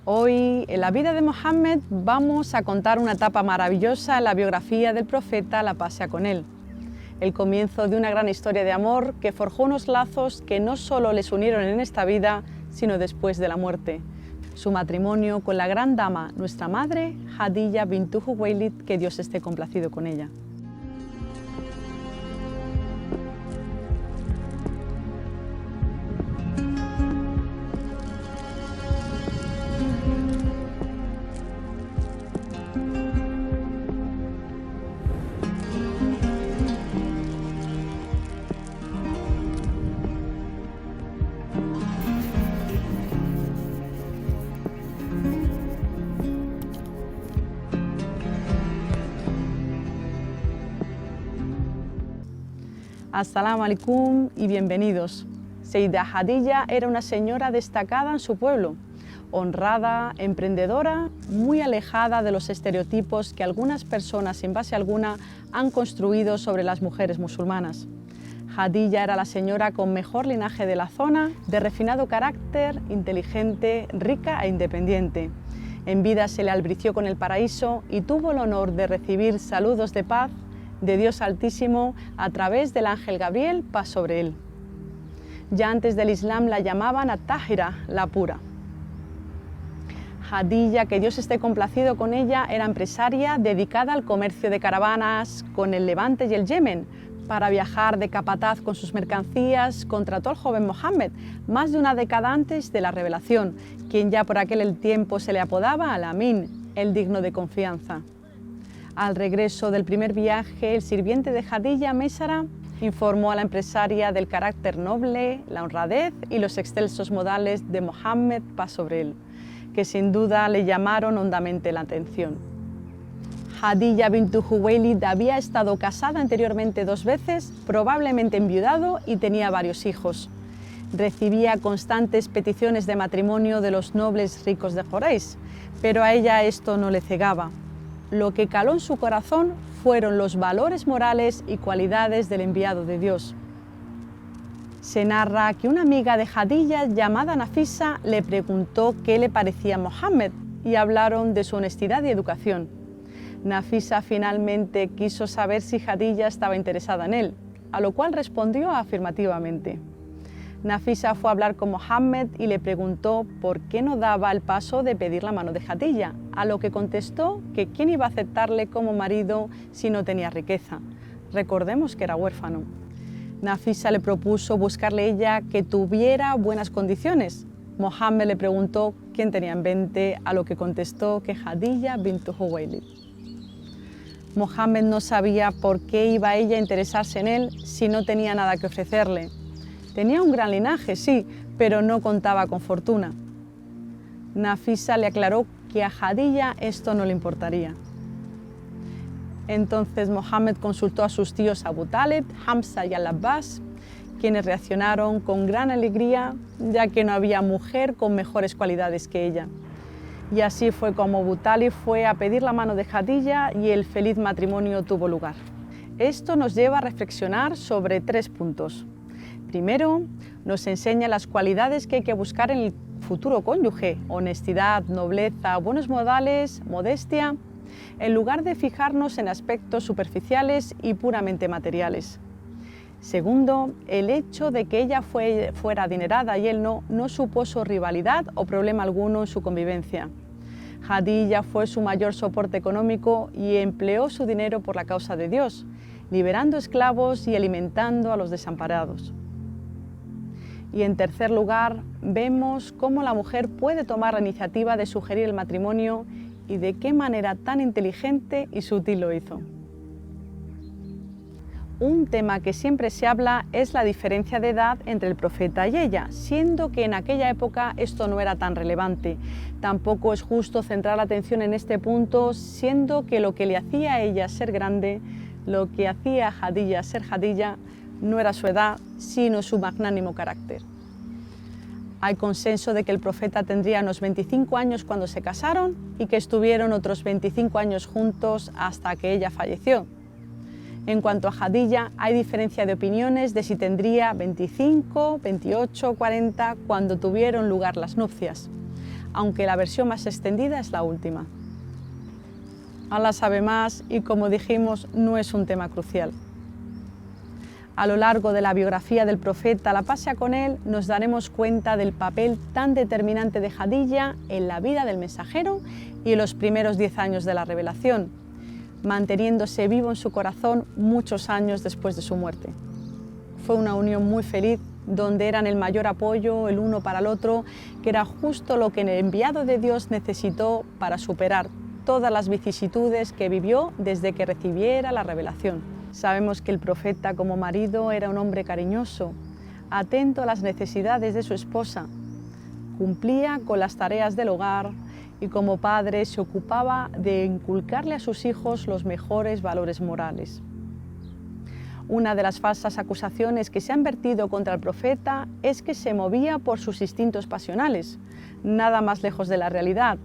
Hoy, en la vida de Mohammed, vamos a contar una etapa maravillosa en la biografía del profeta, la paz sea con él. El comienzo de una gran historia de amor que forjó unos lazos que no solo les unieron en esta vida, sino después de la muerte. Su matrimonio con la gran dama, nuestra madre, Khadija bint Khuwaylid, que Dios esté complacido con ella. As-salamu alaikum y bienvenidos. Sayyida Khadija era una señora destacada en su pueblo, honrada, emprendedora, muy alejada de los estereotipos que algunas personas sin base alguna han construido sobre las mujeres musulmanas. Khadija era la señora con mejor linaje de la zona, de refinado carácter, inteligente, rica e independiente. En vida se le albrició con el paraíso y tuvo el honor de recibir saludos de paz de Dios Altísimo a través del ángel Gabriel, paz sobre él. Ya antes del Islam la llamaban At-Tahira, la pura. Khadija, que Dios esté complacido con ella, era empresaria dedicada al comercio de caravanas con el Levante y el Yemen. Para viajar de capataz con sus mercancías, contrató al joven Mohammed más de una década antes de la revelación, quien ya por aquel tiempo se le apodaba Al-Amin, el digno de confianza. Al regreso del primer viaje, el sirviente de Khadija, Maysara, informó a la empresaria del carácter noble, la honradez y los excelsos modales de Mohammed, paz sobre él, que sin duda le llamaron hondamente la atención. Khadija bint Khuwaylid había estado casada anteriormente 2 veces, probablemente enviudado y tenía varios hijos. Recibía constantes peticiones de matrimonio de los nobles ricos de Quraysh, pero a ella esto no le cegaba. Lo que caló en su corazón fueron los valores morales y cualidades del enviado de Dios. Se narra que una amiga de Khadija llamada Nafisa le preguntó qué le parecía Mohammed y hablaron de su honestidad y educación. Nafisa finalmente quiso saber si Khadija estaba interesada en él, a lo cual respondió afirmativamente. Nafisa fue a hablar con Mohammed y le preguntó por qué no daba el paso de pedir la mano de Khadija, a lo que contestó que quién iba a aceptarle como marido si no tenía riqueza. Recordemos que era huérfano. Nafisa le propuso buscarle ella que tuviera buenas condiciones. Mohammed le preguntó quién tenía en mente, a lo que contestó que Khadija bint Khuwaylid. Mohammed no sabía por qué iba ella a interesarse en él si no tenía nada que ofrecerle. Tenía un gran linaje, sí, pero no contaba con fortuna. Nafisa le aclaró que a Khadija esto no le importaría. Entonces Mohammed consultó a sus tíos Abu Talib, Hamza y Al-Abbas, quienes reaccionaron con gran alegría, ya que no había mujer con mejores cualidades que ella. Y así fue como Abu Talib fue a pedir la mano de Khadija y el feliz matrimonio tuvo lugar. Esto nos lleva a reflexionar sobre 3 puntos. Primero, nos enseña las cualidades que hay que buscar en el futuro cónyuge: honestidad, nobleza, buenos modales, modestia, en lugar de fijarnos en aspectos superficiales y puramente materiales. Segundo, el hecho de que ella fuera adinerada y él no supuso rivalidad o problema alguno en su convivencia. Khadija fue su mayor soporte económico y empleó su dinero por la causa de Dios, liberando esclavos y alimentando a los desamparados. Y en tercer lugar, vemos cómo la mujer puede tomar la iniciativa de sugerir el matrimonio y de qué manera tan inteligente y sutil lo hizo. Un tema que siempre se habla es la diferencia de edad entre el profeta y ella, siendo que en aquella época esto no era tan relevante. Tampoco es justo centrar la atención en este punto, siendo que lo que le hacía a ella ser grande, lo que hacía a Khadija ser Khadija, no era su edad, sino su magnánimo carácter. Hay consenso de que el profeta tendría unos 25 años cuando se casaron y que estuvieron otros 25 años juntos hasta que ella falleció. En cuanto a Khadija, hay diferencia de opiniones de si tendría 25, 28, 40 cuando tuvieron lugar las nupcias. aunque la versión más extendida es la última. Allah sabe más y, como dijimos, no es un tema crucial. A lo largo de la biografía del profeta, la paz sea con él, nos daremos cuenta del papel tan determinante de Jadilla en la vida del mensajero y en los primeros 10 años de la revelación, manteniéndose vivo en su corazón muchos años después de su muerte. Fue una unión muy feliz, donde eran el mayor apoyo el uno para el otro, que era justo lo que el enviado de Dios necesitó para superar todas las vicisitudes que vivió desde que recibiera la revelación. Sabemos que el profeta como marido era un hombre cariñoso, atento a las necesidades de su esposa, cumplía con las tareas del hogar y como padre se ocupaba de inculcarle a sus hijos los mejores valores morales. Una de las falsas acusaciones que se han vertido contra el profeta es que se movía por sus instintos pasionales, nada más lejos de la realidad.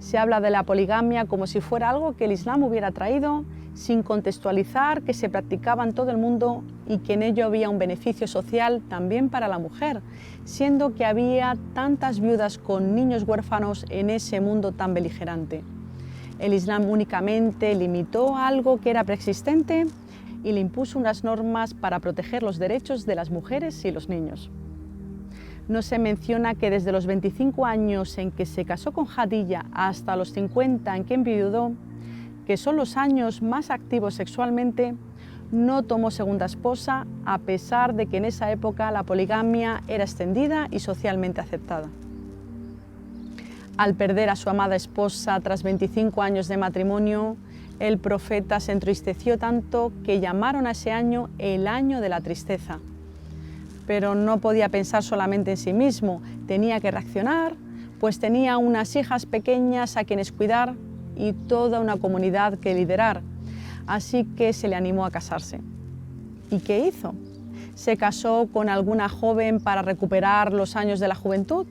Se habla de la poligamia como si fuera algo que el Islam hubiera traído, sin contextualizar que se practicaba en todo el mundo y que en ello había un beneficio social también para la mujer, siendo que había tantas viudas con niños huérfanos en ese mundo tan beligerante. El Islam únicamente limitó algo que era preexistente y le impuso unas normas para proteger los derechos de las mujeres y los niños. No se menciona que desde los 25 años en que se casó con Jadilla hasta los 50 en que enviudó, que son los años más activos sexualmente, no tomó segunda esposa, a pesar de que en esa época la poligamia era extendida y socialmente aceptada. Al perder a su amada esposa tras 25 años de matrimonio, el profeta se entristeció tanto que llamaron a ese año el año de la tristeza. Pero no podía pensar solamente en sí mismo, tenía que reaccionar, pues tenía unas hijas pequeñas a quienes cuidar y toda una comunidad que liderar, así que se le animó a casarse. ¿Y qué hizo? ¿Se casó con alguna joven para recuperar los años de la juventud?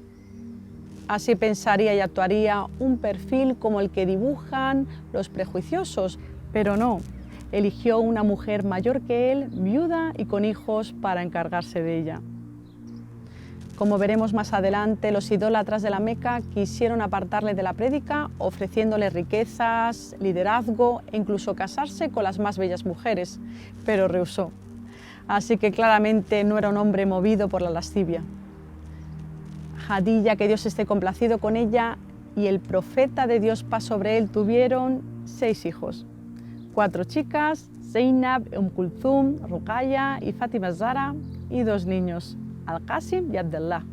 Así pensaría y actuaría un perfil como el que dibujan los prejuiciosos, pero no. Eligió una mujer mayor que él, viuda y con hijos, para encargarse de ella. Como veremos más adelante, los idólatras de la Meca quisieron apartarle de la prédica, ofreciéndole riquezas, liderazgo e incluso casarse con las más bellas mujeres, pero rehusó. Así que claramente no era un hombre movido por la lascivia. Jadilla, que Dios esté complacido con ella, y el profeta de Dios paz sobre él, tuvieron 6 hijos. 4 chicas, Zainab, Kulthum, Ruqayya y Fátima Zahra, y 2 niños, Al-Qasim y Abdallah.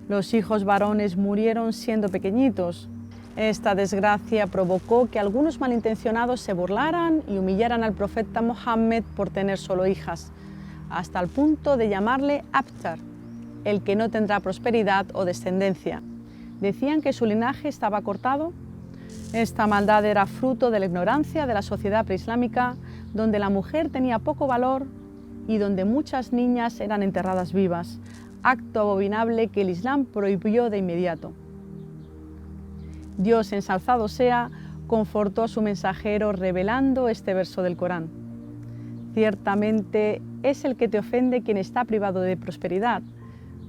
Los hijos varones murieron siendo pequeñitos. Esta desgracia provocó que algunos malintencionados se burlaran y humillaran al profeta Mohammed por tener solo hijas, hasta el punto de llamarle Abtar, el que no tendrá prosperidad o descendencia. Decían que su linaje estaba cortado. Esta maldad era fruto de la ignorancia de la sociedad preislámica, donde la mujer tenía poco valor y donde muchas niñas eran enterradas vivas, acto abominable que el Islam prohibió de inmediato. Dios, ensalzado sea, confortó a su mensajero revelando este verso del Corán. Ciertamente es el que te ofende quien está privado de prosperidad.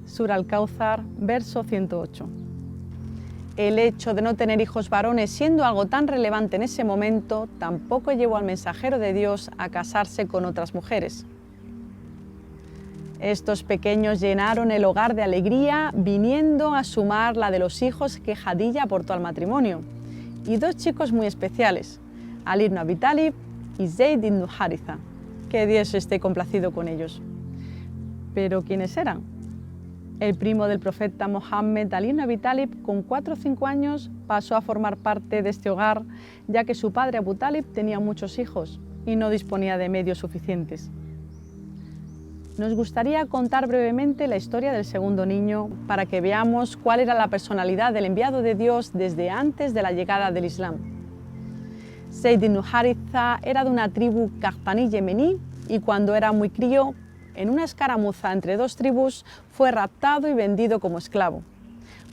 Sura Al-Kawthar, verso 108. El hecho de no tener hijos varones siendo algo tan relevante en ese momento tampoco llevó al mensajero de Dios a casarse con otras mujeres. Estos pequeños llenaron el hogar de alegría, viniendo a sumar la de los hijos que Jadilla aportó al matrimonio, y 2 chicos muy especiales, Ali ibn Abi Talib y Zayd ibn Haritha, que Dios esté complacido con ellos. ¿Pero quiénes eran? El primo del profeta Mohammed, Ali ibn Abi Talib, con 4 o 5 años pasó a formar parte de este hogar, ya que su padre Abu Talib tenía muchos hijos y no disponía de medios suficientes. Nos gustaría contar brevemente la historia del segundo niño para que veamos cuál era la personalidad del enviado de Dios desde antes de la llegada del Islam. Zayd ibn Haritha era de una tribu qahtaní yemení y cuando era muy crío, en una escaramuza entre 2 tribus, fue raptado y vendido como esclavo.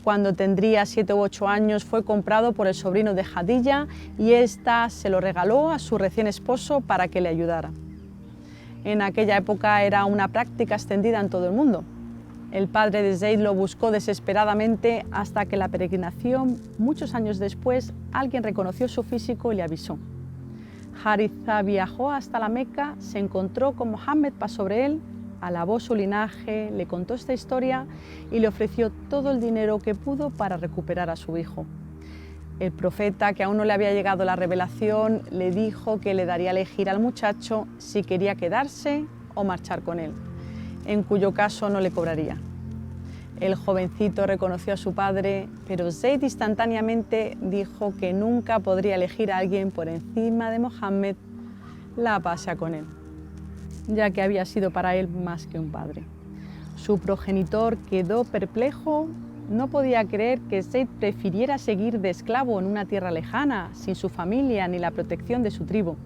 Cuando tendría 7 u 8 años fue comprado por el sobrino de Jadilla y ésta se lo regaló a su recién esposo para que le ayudara. En aquella época era una práctica extendida en todo el mundo. El padre de Zayd lo buscó desesperadamente hasta que en la peregrinación, muchos años después, alguien reconoció su físico y le avisó. Haritha viajó hasta la Meca, se encontró con Mohammed, pasó sobre él, alabó su linaje, le contó esta historia y le ofreció todo el dinero que pudo para recuperar a su hijo. El profeta, que aún no le había llegado la revelación, le dijo que le daría a elegir al muchacho si quería quedarse o marchar con él, en cuyo caso no le cobraría. El jovencito reconoció a su padre, pero Zayd instantáneamente dijo que nunca podría elegir a alguien por encima de Mohammed, la paz sea con él, ya que había sido para él más que un padre. Su progenitor quedó perplejo, no podía creer que Zayd prefiriera seguir de esclavo en una tierra lejana, sin su familia ni la protección de su tribu.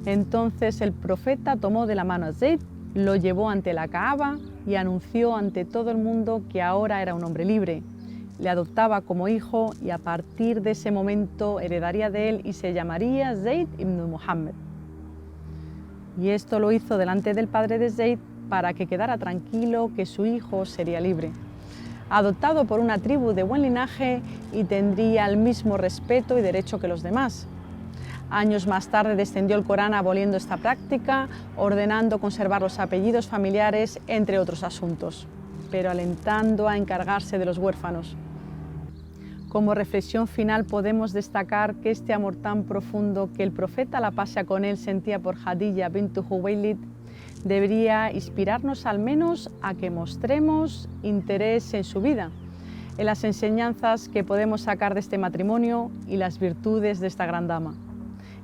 Entonces el profeta tomó de la mano a Zayd, lo llevó ante la Kaaba y anunció ante todo el mundo que ahora era un hombre libre. Le adoptaba como hijo y a partir de ese momento heredaría de él y se llamaría Zayd ibn Muhammad. Y esto lo hizo delante del padre de Zayd para que quedara tranquilo que su hijo sería libre, adoptado por una tribu de buen linaje y tendría el mismo respeto y derecho que los demás. Años más tarde descendió el Corán aboliendo esta práctica, ordenando conservar los apellidos familiares, entre otros asuntos, pero alentando a encargarse de los huérfanos. Como reflexión final podemos destacar que este amor tan profundo que el profeta, la paz sea con él, sentía por Khadija bint Khuwaylid debería inspirarnos al menos a que mostremos interés en su vida, en las enseñanzas que podemos sacar de este matrimonio y las virtudes de esta gran dama.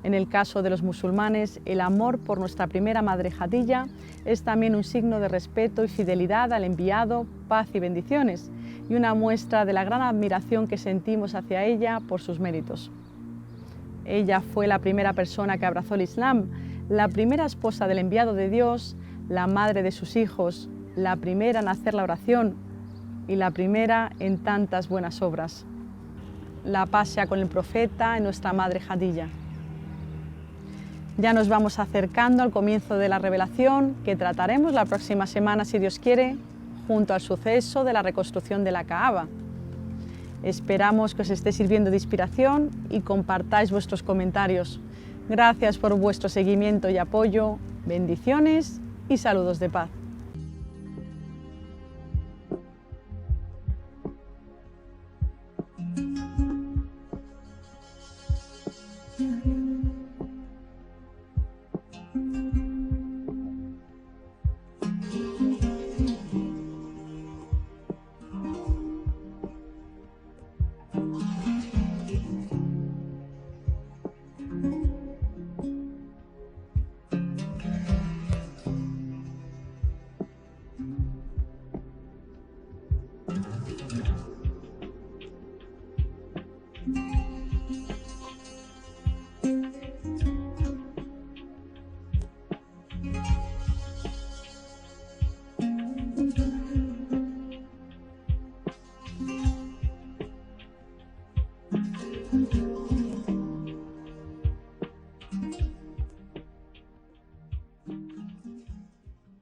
En el caso de los musulmanes, el amor por nuestra primera madre Khadija es también un signo de respeto y fidelidad al enviado, paz y bendiciones, y una muestra de la gran admiración que sentimos hacia ella por sus méritos. Ella fue la primera persona que abrazó el Islam, la primera esposa del enviado de Dios, la madre de sus hijos, la primera en hacer la oración y la primera en tantas buenas obras. La paz sea con el profeta y nuestra madre Khadija. Ya nos vamos acercando al comienzo de la revelación que trataremos la próxima semana, si Dios quiere, junto al suceso de la reconstrucción de la Kaaba. Esperamos que os esté sirviendo de inspiración y compartáis vuestros comentarios. Gracias por vuestro seguimiento y apoyo, bendiciones y saludos de paz.